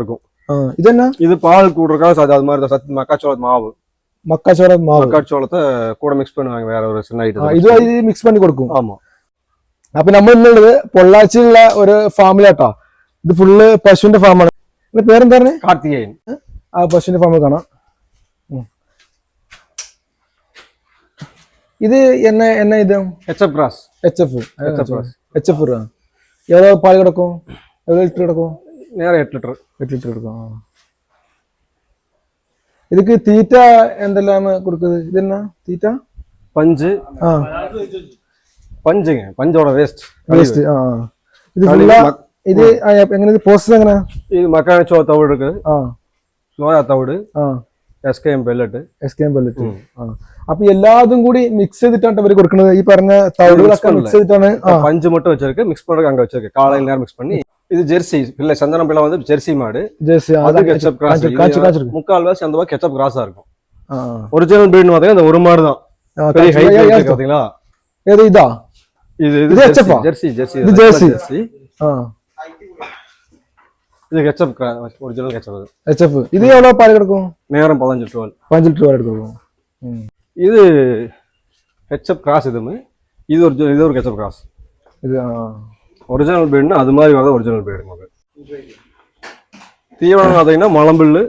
இருக்கும். இது என்ன? இது பால் கூடுறதுக்காக அது மாதிரி மக்காச்சோள மாவு. மக்காச்சோளத்தை கூட மிக்ஸ் பண்ணுவாங்க வேற ஒரு சின்ன ஐட்டம். ഇത് മിക്സ് பண்ணி കൊടുക്കും. ஆமா. അപ്പൊ നമ്മൾ ഇന്നുള്ളത് പൊള്ളാച്ചിയുള്ള ഒരു ഫാമിലാട്ടോ. ഇത് ഫുള്ള് പശുവിന്റെ ഫാമാണ്. പേരെന്താ പറഞ്ഞേ? കാർത്തികേയൻ. ആ പശുവിന്റെ ഫാമിൽ കാണാം. இது என்ன என்ன இது? HF cross. HF எவ்வளவு பால் கிடக்கும்? எவ்வளவு லிட்டர் கிடக்கும்? நேரம் 8 லிட்டர். 8 லிட்டர் இருக்கும். இதுக்கு தீറ്റ എന്തെല്ലാം കൊടുക്കുന്നത്? ഇത് എന്നാ തീറ്റ? பஞ்சு. பஞ்சுங்க, பஞ்சோட வேஸ்ட். இது ஃபுல்லா இது എങ്ങനെ പ്രോസസ് എങ്ങനെ? இது மக்காச்சோள தவிடு இருக்கு. சோயா தவிடு. SKM pellet. അപ്പൊ എല്ലാതും കൂടി മിക്സ് ചെയ്തിട്ടാണ് ഇവര് കൊടുക്കുന്നത്. ഈ പറഞ്ഞ തവിടുകളൊക്കെ മിക്സ് ചെയ്തിട്ടാണ്. பஞ்சு மட்டும் வச்சிருக்கு, மிக்ஸ் பண்றதுக்கு அங்க வச்சிருக்கு. காலையில நேரம் மிக்ஸ் பண்ணி. இது ஜெர்சி பிள்ளை, சந்தனம் பிள்ளை வந்து ஜெர்சி மாடு. அது கெச்சப் கிராஸ். முக்கால்வாசி அந்த மாதிரி கெச்சப் கிராஸா இருக்கும். ஒரிஜினல் பிரீட் பாத்தீங்கன்னா இந்த ஒரு மாடு தான். பெரிய ஹைட் இருக்கு பாத்தீங்களா? ஏது இதா? இது ஜெர்சி. இது ஜெர்சி. இது கெச்சப் கிராஸ், ஒரிஜினல் கெச்சப். இது எவ்வளவு பால் கிடக்கும்? நேரம் 15 லிட்டர். 15 லிட்டர் எடுக்கும். இது ஹெச்எப் கிராஸ். இது ஒரு கெச்சப் கிராஸ். இது ஒரிஜினல் பிரீட்னா அது மாதிரி வரது ஒரிஜினல் பிரீடு. தீவனம் பார்த்தீங்கன்னா மலம்பில்லு.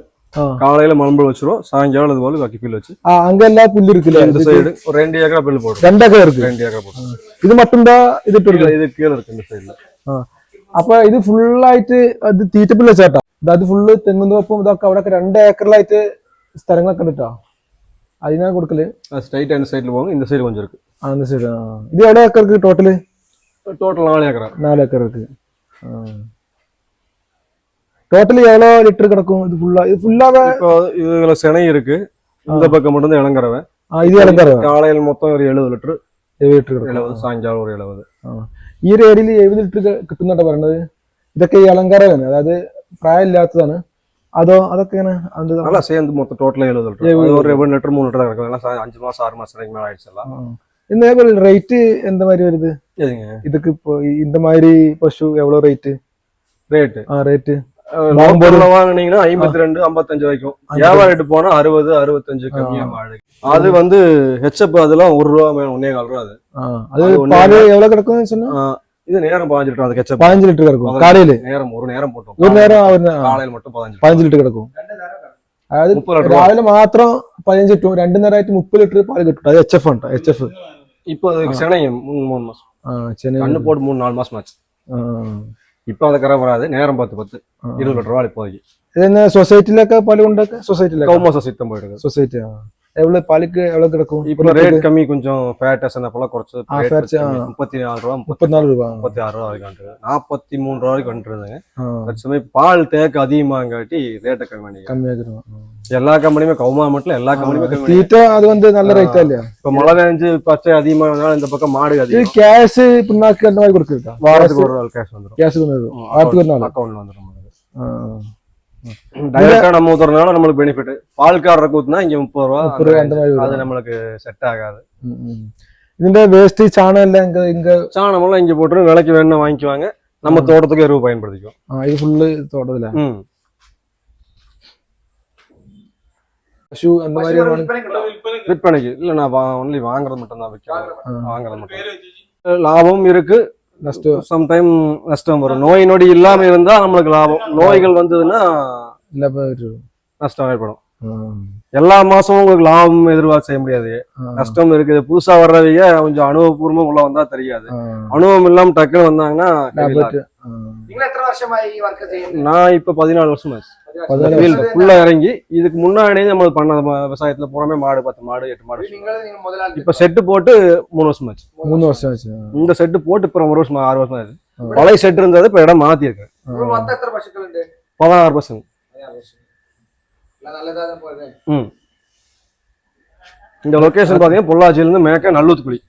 காலையில மலம்பில் வச்சிரும், சாயங்காலம் அது போல வக்கி புல் வச்சு. அங்க எல்லாம் புல் இருக்குல்ல இந்த சைடு ஒரு 2 ஏக்கரா புல் போடும். 2 ஏக்கர் இருக்கு. 2 ஏக்கரா போடும். இது மட்டும் தான் இது இருக்கு. இது கீழ இருக்கு இந்த சைடுல. അപ്പൊ ഇത് ഫുള്ളായിട്ട് അത് തീറ്റപ്പില്ല ചേട്ടാ. അത് ഫുള്ള് തെങ്ങുന്നൊപ്പം ഇതൊക്കെ അവിടെ 2 ഏക്കറിലായിട്ട് സ്ഥലങ്ങളൊക്കെ ഉണ്ട് കേട്ടോ. അതിനാണ് കൊടുക്കല്. സ്ട്രൈറ്റ് ആൻഡ് സൈഡിൽ പോകും. இந்த சைடு கொஞ்சம் இருக்கு. அந்த சைடு. இது எவ்வளவு ஏக்கர் இருக்கு டோட்டல்? டோட்டல் 4 ஏக்கரா. 4 ஏக்கர் இருக்கு. டோட்டல் எவ்வளவு லிட்டர் கிடக்கும்? இது ஃபுல்லாவே இப்போ இதுல செனை இருக்கு. இந்த பக்கம் மட்டும் தான் இளங்கறவை. இது இளங்கறவை. காலையில மொத்தம் ஒரு 70 லிட்டர். 70 ലിറ്റർ കിട്ടും. 70, സായങ്കാലം ഒരു 70. ഈ ഒരു ഏരിയയിൽ 70 ലിറ്റർ കിട്ടുന്നുണ്ടാ പറയുന്നത്. ഇതൊക്കെ ഈ അലങ്കാരമാണ്, അതായത് പ്രായമില്ലാത്തതാണ്. അതോ അതൊക്കെയാണ് நல்லா சேர்ந்து மொத்தம் டோட்டலா 70 லிட்டர். ஒரு 7 லிட்டர் 3 லிட்டர் இருக்கும். எல்லாம் 5 மாசம் 6 மாசம் வரைக்கும் மேல ஆயிடுச்சுலாம். இதேപോലെ ரேட் எந்த மாதிரி வருது இதுக்கு? இப்போ இந்த மாதிரி பசு எவ்வளவு ரேட்? ரேட் வாங்கினீங்கன்னா 52 55 வரைக்கும். வியாபாரிட்டு போனா 60 65 கம்மியா மாடு. அது வந்து ஹெச்எப் அதெல்லாம் 1 ரூபா 1.25 ரூபா. அது பால் எவ்வளவு கிடக்கும் சொன்னா? இது நேரம் 15 லிட்டர். அது கெச்சப் 15 லிட்டர் கிடக்கும். காலையில நேரம் ஒரு நேரம் போட்டோம். ஒரு நேரம் காலையில மட்டும் 15 ലിറ്റർ കിടക്കും. അതായത് രാവിലെ മാത്രം 15 കിട്ടും. 2 നേരമായിട്ട് 30 ലിറ്റർ പാല് കിട്ടും. അത് HF ആണ്. HF இப்போ செனையும் 3 மாசம். கண்ணு போட்டு 3-4 மாசம் ஆச்சு. இப்போ அது கரை வராது. நேரம் 10 20 லிட்டர் ரூபாய் இப்போதைக்கு. இது என்ன சொசைட்டிலൊക്കെ പാല് കൊണ്ടൊക്കെ? சொசைட்டில கௌமாச சித்தம் போயிடுது. சொசைட்டி எவ்வளவு பாலுக்கு எவ்வளவு கிடக்கும்? இப்போ ரேட் கம்மி, கொஞ்சம் ஃபேட் அசனப்பெல்லாம் குறைச்சு 34 ரூபா 34 ரூபா 36 ரூபா வரைக்கும் 43 ரூபா வரைக்கும் வந்துருந்தாங்க. தற்சமயம் பால் தேக்க அதிகமாகாட்டி ரேட்டை கம்மியாகிடும். எல்லா கம்பெனியுமே கௌமா மட்டும் எல்லா கம்பெனியுமே தீட்ட அது வந்து நல்ல ரேட்டா இல்லையா? இப்ப மழை பெஞ்சு பச்சை அதிகமானதால இந்த பக்கம் மாடு அதிகம். கேஷ் பின்னாக்கு அந்த மாதிரி கொடுக்குறா? வாரத்துக்கு ஒரு நாள் கேஷ் வந்துடும். கேஷ் வந்துடும். வாரத்துக்கு ஒரு நாள் அக்கௌண்ட்ல வந்துடும். டைரக்டா நம்ம ஊத்துறதுனால நம்மளுக்கு பெனிஃபிட். பால்காரருக்கு ஊத்துனா இங்க 30 ரூபா அந்த மாதிரி. அது நம்மளுக்கு செட் ஆகாது. ഇതിന്റെ വേസ്റ്റ് ചാണം എല്ലാം ഇങ്ങ ചാണം എല്ലാം ഇങ്ങ போட்டு விலைக்கு வேணும் வாங்கிக்குவாங்க. நம்ம தோட்டத்துக்கு எருவு பயன்படுத்திக்குவோம். இது ஃபுல்லு தோட்டத்துல பசு அந்த மாதிரி விற்பனைக்கு இல்ல. நான் ஒன்லி வாங்குறது மட்டும் தான் விற்கிறேன். வாங்குறது மட்டும். லாபம் இருக்கு, சம்டைம் நஷ்டம் வரும். நோய் நொடி இல்லாம இருந்தா நம்மளுக்கு லாபம். நோய்கள் வந்ததுன்னா நஷ்டம் ஏற்படும். எல்லா மாசமும் உங்களுக்கு லாபம் எதிர்பார்க்க செய்ய முடியாது. நஷ்டம் இருக்குது. புதுசா வர்றவங்க கொஞ்சம் அனுபவபூர்வமா உள்ள வந்தா தெரியாது. அனுபவம் இல்லாம டக்குன்னு வந்தாங்கன்னா. நான் இப்ப 14 வருஷம் ஆச்சு ஃபுல்லா இறங்கி. இதுக்கு முன்னாடி நம்ம பண்ண விவசாயத்துல புறமே மாடு 10 மாடு 8 மாடு. இப்ப செட்டு போட்டு 3 வருஷம் ஆச்சு. 3 வருஷம் ஆச்சு. இந்த செட்டு போட்டு இப்ப 1 வருஷம் 6 வருஷம் ஆச்சு. பழைய செட்டு இருந்தது இப்ப இடம் மாத்தி இருக்கேன். 16 பசங்க. இந்த லொகேஷன் பாத்தீங்கன்னா பொள்ளாச்சியில இருந்து மேக்க நல்லூத்துக்குடி.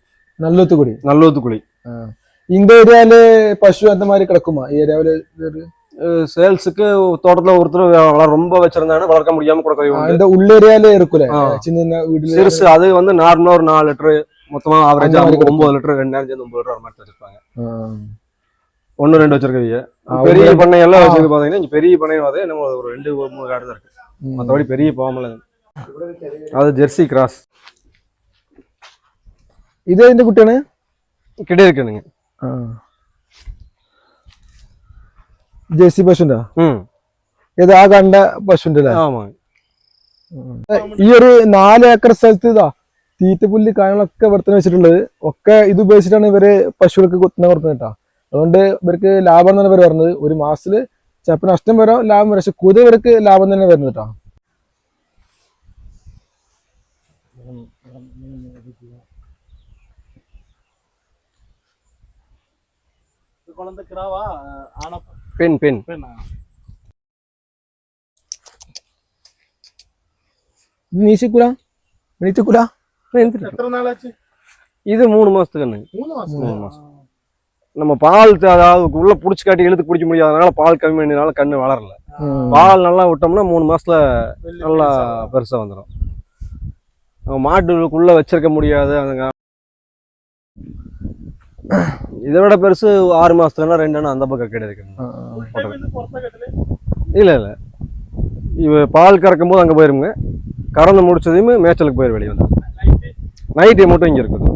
இந்த ஏரியால பசு அந்த மாதிரி கிடக்குமா? ஏரியாவில சேல்ஸுக்கு தோட்டத்துல ஒருத்தர் ரொம்ப வச்சிருந்தாங்கன்னா வளர்க்க முடியாம கொடுக்க. இந்த உள்ள ஏரியால இருக்குல்ல சின்ன வீடு சிறுசு, அது வந்து நார்மலா ஒரு 4 லிட்டர் மொத்தமா ஆவரேஜா 9 லிட்டர் 2 நேரம் சேர்ந்து 9 லிட்டர் மாதிரி வச்சிருப்பாங்க. ஒன்னு ரெண்டு வச்சிருக்கீங்க பெரிய பண்ணை எல்லாம் வச்சிருக்கு பாத்தீங்கன்னா இங்க பெரிய பண்ணை பாத்தீங்கன்னா நம்ம ஒரு 2-3 ஆடு தான் இருக்கு மத்தபடி பெரிய பாவம்ல அது ஜெர்சி கிராஸ் இது எந்த குட்டிയാണ് கிட்ட இருக்குங்க ജേഴ്സി പശുണ്ടാ ഇത് ആ കണ്ട പശുണ്ട് അല്ലേ ഈ ഒരു 4 ഏക്കർ സ്ഥലത്ത് ഇതാ തീറ്റപ്പുല്ല് കാര്യങ്ങളൊക്കെ ഇവിടെ വെച്ചിട്ടുള്ളത് ഒക്കെ ഇത് ഉപയോഗിച്ചിട്ടാണ് ഇവര് പശുക്കൾക്ക് കുത്തനെ കൊടുക്കുന്നത് കേട്ടോ അതുകൊണ്ട് ഇവർക്ക് ലാഭം എന്നാണ് ഇവർ പറഞ്ഞത് ഒരു മാസത്തില് ചിലപ്പോൾ നഷ്ടം വരാം ലാഭം വരാം പക്ഷെ കൂടുതൽ ഇവർക്ക് ലാഭം തന്നെ വരുന്നത് കേട്ടോ പെൻ പെൻ നീശിക്കൂല നീച്ചക്കൂല இது 3 மாசத்துக்கு 3 மாசம் நம்ம பால் அதாவது உள்ள புடிச்சு காட்டி இழுத்து குடிக்க முடியாதனால பால் கம்மி பண்ணினால கண்ணு வளரல பால் நல்லா விட்டோம்னா 3 மாசத்துல நல்லா பெருசா வந்துடும் மாட்டுக்குள்ள வச்சிருக்க முடியாது இதை விட பெருசு 6 மாசத்துக்குனா 2 அந்த பக்கம் கிடையாது இல்ல இல்ல இவ பால் கறக்கும் போது அங்க போயிருங்க கறந்து முடிச்சதையுமே மேய்ச்சலுக்கு போயிரு வெளியே வந்து நைட்டு மட்டும் இங்க இருக்குது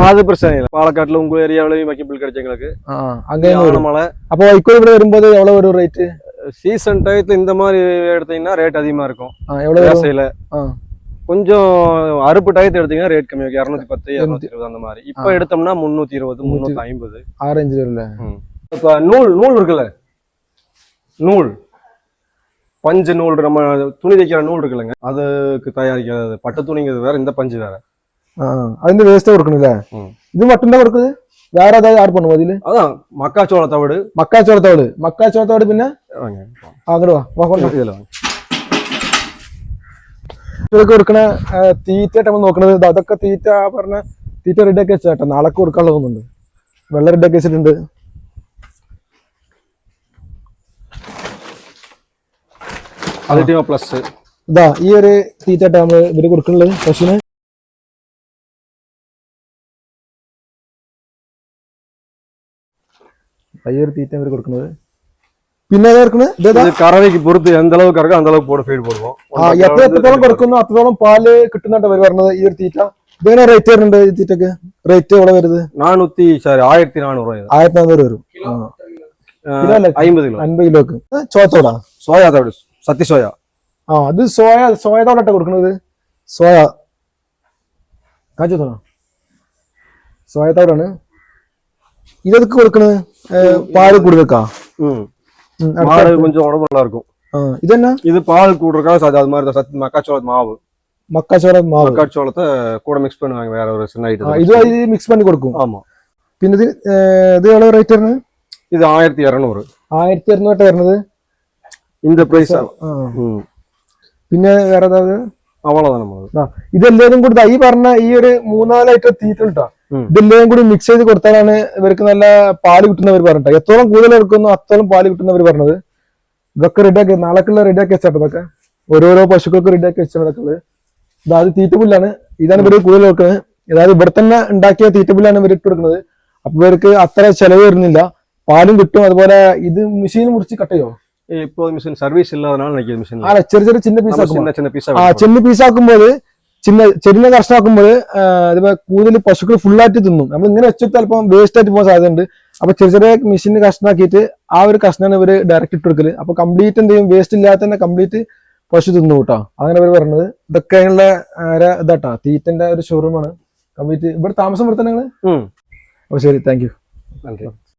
அது பிரச்சனை இல்லை பாலக்காட்டுல உங்க ஏரியாவிலையும் வைக்கப்பில் கிடைச்சவங்களுக்கு அங்கே மழை அப்போ வைக்கோல் விட வரும்போது எவ்வளவு வரும் ரேட்டு சீசன் டயத்துல இந்த மாதிரி எடுத்தீங்கன்னா ரேட் அதிகமா இருக்கும் விவசாயில கொஞ்சம் அறுப்பு டயத்தை எடுத்தீங்கன்னா ரேட் கம்மி 210 220 அந்த மாதிரி இப்ப எடுத்தோம்னா 320 350 ஆரஞ்சு வரல இப்ப நூல் இருக்குல்ல நூல் பஞ்சு நூல் நம்ம துணி தைக்கிற நூல் இருக்குல்லங்க அதுக்கு தயாரிக்கிறது பட்டு துணிங்கிறது வேற இந்த பஞ்சு வேற അതിന്റെ വേസ്റ്റ് കൊടുക്കണില്ലേ ഇത് മട്ടുണ്ടാ കൊടുക്കുന്നത് വേറെ ഏതായാലും ആഡ് பண்ணுவோம் അതില് அதான் மக்காச்சோளத்தவிடு മക്കാച്ചോളത്തോട് പിന്നെ അങ്ങോട്ട് വാ കുട്ടികൾക്ക് കൊടുക്കണ തീറ്റയായിട്ട് നമ്മൾ നോക്കണത് അതൊക്കെ തീറ്റ പറഞ്ഞ തീറ്റ റെഡിയാക്കി വെച്ചാട്ടോ നാളെ കൊടുക്കാനുള്ള തോന്നുന്നുണ്ട് വെള്ളം റെഡിയാക്കി വെച്ചിട്ടുണ്ട് പ്ലസ് ഇതാ ഈ ഒരു തീറ്റയായിട്ട് നമ്മൾ ഇവര് കൊടുക്കുന്നത് പശുവിന് ഈ ഒരു തീറ്റ ഇവര് കൊടുക്കുന്നത് പിന്നെ കറവയ്ക്ക് പുറത്ത് എந்த அளவுக்கு കറക്കാം அந்த அளவுக்கு ഫീഡ് പോടുவோம் എത്രത്തോളം കൊടുക്കുന്നു അത്രത്തോളം പാല് കിട്ടുന്നുണ്ട് അവര് പറഞ്ഞത് ഈ ഒരു തീറ്റ ഇതെങ്ങനെ റേറ്റ് വരുന്നുണ്ട് ഈ തീറ്റക്ക് റേറ്റ് എവിടെ വരുന്നത് 1400 വരും 50 കിലോക്ക് ചോത്തോടാ സോയാ സത്യ സോയ അത് സോയതോടട്ടെ കൊടുക്കുന്നത് സോയ കാച്ചോടാ സോയതോടാണ് ഇതൊക്കെ കൊടുക്കണത് പാല് കൂടുതൽക്കാ மாடு கொஞ்சம் உடம்பு நல்லா இருக்கும் இது என்ன இது பால் கூடுறதுக்காக அது மாதிரி மக்காச்சோள மாவு மக்காச்சோளத்தை கூட மிக்ஸ் பண்ணுவாங்க வேற ஒரு சின்ன ஐட்டம் இது மிக்ஸ் பண்ணி கொடுக்கும் ஆமா പിന്നെ ഇത് എவ்வளவு റേറ്റ് വരുന്നത് இது 1200 വരുന്നത് இந்த பிரைஸ் പിന്നെ വേറെ ഏதாவது அவ்வளவுதான் ഇതെല്ലാരും കൂടി ഈ പറഞ്ഞ ഈ ഒരു 3-4 ഐറ്റം തീറ്റ കിട്ടാ ഇതെല്ലാം കൂടി മിക്സ് ചെയ്ത് കൊടുത്താലാണ് ഇവർക്ക് നല്ല പാല് കിട്ടുന്നവർ പറഞ്ഞിട്ട് എത്തോളം കൂടുതൽ എടുക്കുന്നു അത്തോളം പാല് കിട്ടുന്നവർ പറഞ്ഞത് ഇതൊക്കെ റെഡിയാക്കി നാളേക്കുള്ള റെഡിയാക്കി വെച്ചാട്ടോ ഇതൊക്കെ ഓരോരോ പശുക്കൾക്ക് റെഡിയാക്കി വെച്ചതൊക്കെ അതായത് തീറ്റപ്പുല്ലാണ് ഇതാണ് ഇവർ കൂടുതൽ കൊടുക്കുന്നത് അതായത് ഇവിടെ തന്നെ ഉണ്ടാക്കിയ തീറ്റപ്പുല്ലാണ് ഇവർ ഇട്ട് കൊടുക്കുന്നത് അപ്പൊ ഇവർക്ക് അത്ര ചെലവ് വരുന്നില്ല പാലും കിട്ടും അതുപോലെ ഇത് മെഷീൻ മുറിച്ച് കട്ട് ചെയ്യോ இப்போ மிஷின் சர்வீஸ் இல்லாதனால நினைக்கிற மிஷின் ചെറിയ ചിന്ന പീസ് ആക്കുമ്പോൾ ചെറിയ കഷ്ണമാക്കുമ്പോൾ കൂടുതൽ പശുക്കൾ ഫുള്ളായിട്ട് തിന്നും നമ്മൾ ഇങ്ങനെ വെച്ചിട്ട് ചിലപ്പോൾ വേസ്റ്റ് ആയിട്ട് പോകാൻ സാധ്യതയുണ്ട് അപ്പൊ ചെറിയ മെഷീന് കഷ്ണാക്കിയിട്ട് ആ ഒരു കഷ്ണാണ് ഇവര് ഡയറക്റ്റ് ഇട്ട് കൊടുക്കല് അപ്പൊ കംപ്ലീറ്റ് എന്ത് ചെയ്യും വേസ്റ്റ് ഇല്ലാതെ തന്നെ കംപ്ലീറ്റ് പശു തിന്നു കേട്ടോ അങ്ങനെ അവർ പറഞ്ഞത് ഇതൊക്കെ അതിനുള്ള ഇതാട്ടാ തീറ്റന്റെ ഒരു ഷോറൂമാണ് കംപ്ലീറ്റ് ഇവിടെ താമസം ഇവിടെ തന്നെ നിങ്ങള് അപ്പൊ ശരി താങ്ക് യു